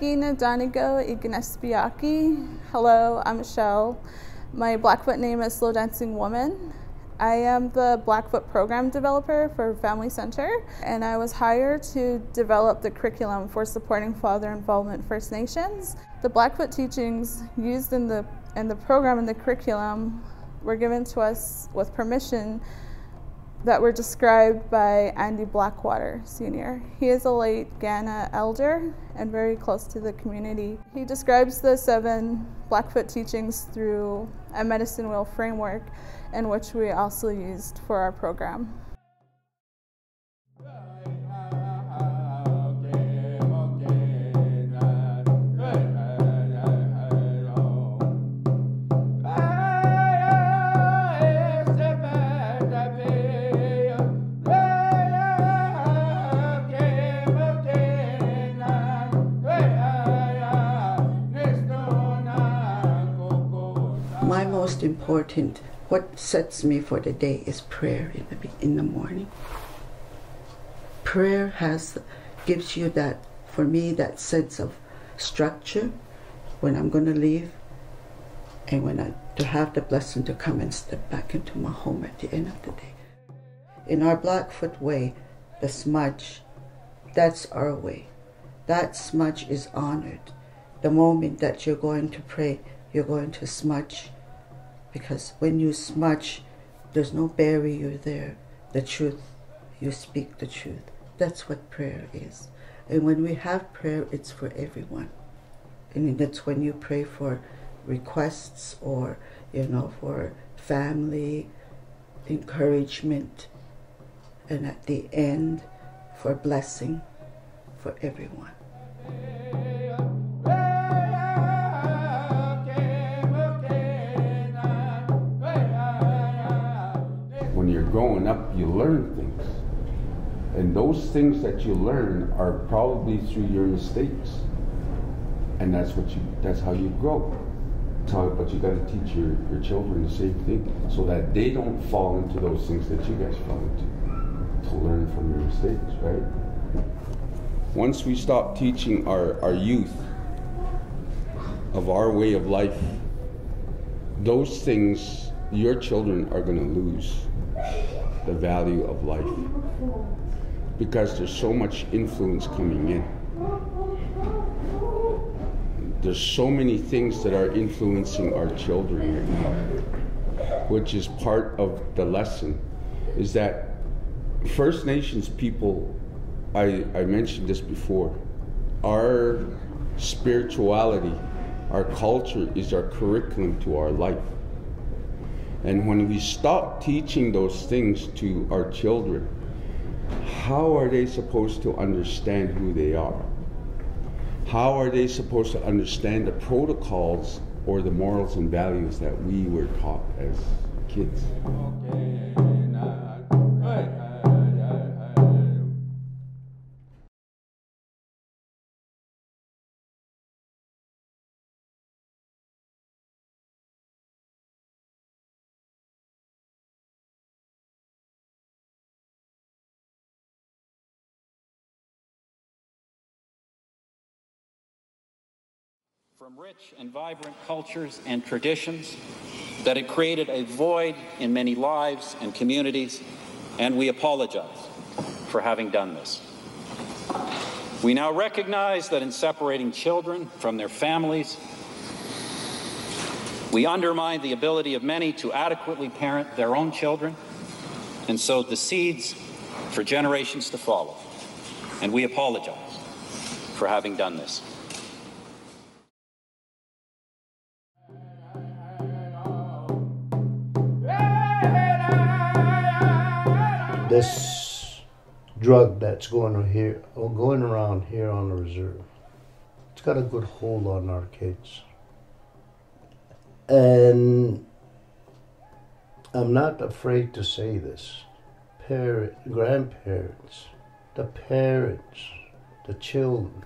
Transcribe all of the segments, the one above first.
Sakina Danigo Ignespiaki. Hello, I'm Michelle. My Blackfoot name is Slow Dancing Woman. I am the Blackfoot program developer for Family Center, and I was hired to develop the curriculum for supporting father involvement First Nations. The Blackfoot teachings used in the program and the curriculum were given to us with permission that were described by Andy Blackwater Sr. He is a late Ghana elder and very close to the community. He describes the 7 Blackfoot teachings through a medicine wheel framework, in which we also used for our program. My most important, what sets me for the day is prayer in the morning. Prayer gives you that, for me, that sense of structure when I'm going to leave, and to have the blessing to come and step back into my home at the end of the day. In our Blackfoot way, the smudge, that's our way. That smudge is honored. The moment that you're going to pray, you're going to smudge. Because when you smudge, there's no barrier there. The truth, you speak the truth. That's what prayer is. And when we have prayer, it's for everyone. And that's when you pray for requests or, for family, encouragement, and at the end, for blessing for everyone. When you're growing up, you learn things. And those things that you learn are probably through your mistakes. And that's how you grow. But you got to teach your children the same thing so that they don't fall into those things that you guys fall into. To learn from your mistakes, right? Once we stop teaching our youth of our way of life, those things, your children are going to lose the value of life, because there's so much influence coming in. There's so many things that are influencing our children right now, which is part of the lesson, is that First Nations people, I mentioned this before, our spirituality, our culture is our curriculum to our life. And when we stop teaching those things to our children, how are they supposed to understand who they are? How are they supposed to understand the protocols or the morals and values that we were taught as kids? From rich and vibrant cultures and traditions that had created a void in many lives and communities, and we apologize for having done this. We now recognize that in separating children from their families, we undermine the ability of many to adequately parent their own children and sow the seeds for generations to follow. And we apologize for having done this. This drug that's going around here on the reserve, it's got a good hold on our kids. And I'm not afraid to say this. Grandparents, the parents, the children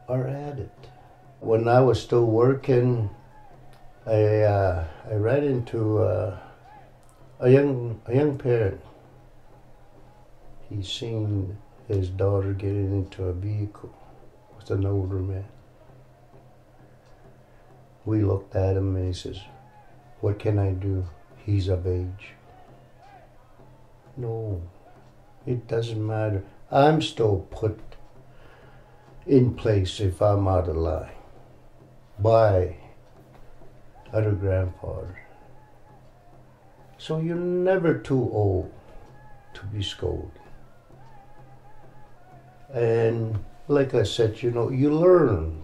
are at it. When I was still working, I ran into a young parent. He seen his daughter getting into a vehicle with an older man. We looked at him and he says, "What can I do? He's of age." No, it doesn't matter. I'm still put in place if I'm out of line by other grandfather. So you're never too old to be scolded. And like I said, you know, you learn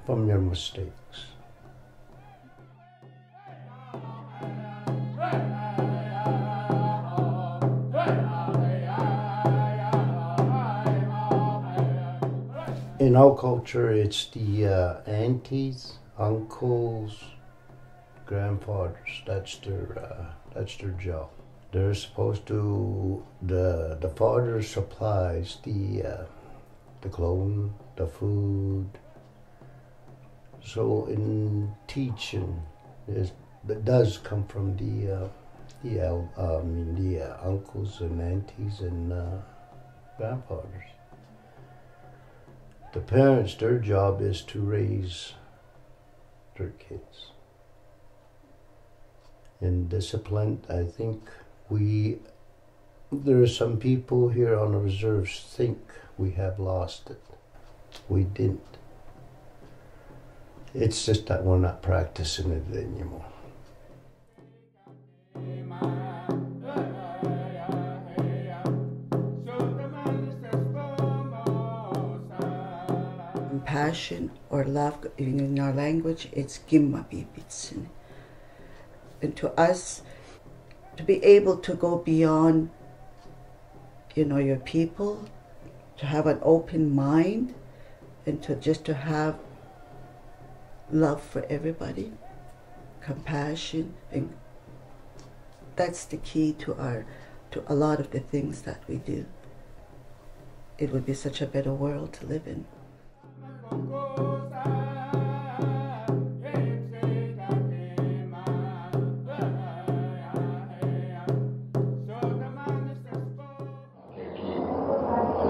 from your mistakes. In our culture, it's the aunties, uncles, grandfathers. That's their job. They're supposed to. The father supplies the clothing, the food. So in teaching, it does come from the uncles and aunties and grandfathers. The parents, their job is to raise their kids. And discipline, I think there are some people here on the reserves think we have lost it. We didn't. It's just that we're not practicing it anymore. Compassion or love, in our language, it's gimmabibitsin. And to us, to be able to go beyond, your people, to have an open mind, and to have love for everybody, compassion, and that's the key to a lot of the things that we do. It would be such a better world to live in.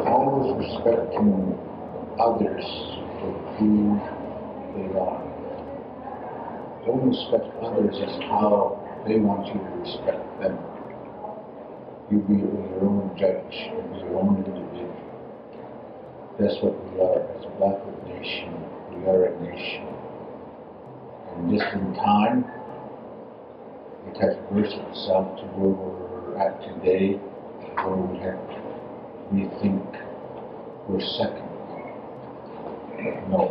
Always respecting others for who they are. Don't respect others as how they want you to respect them. You be your own judge, you be your own individual. That's what we are as a Blackfoot nation. We are a nation. And just in time, it has reversed itself to where we're at today, where we think we're second. No.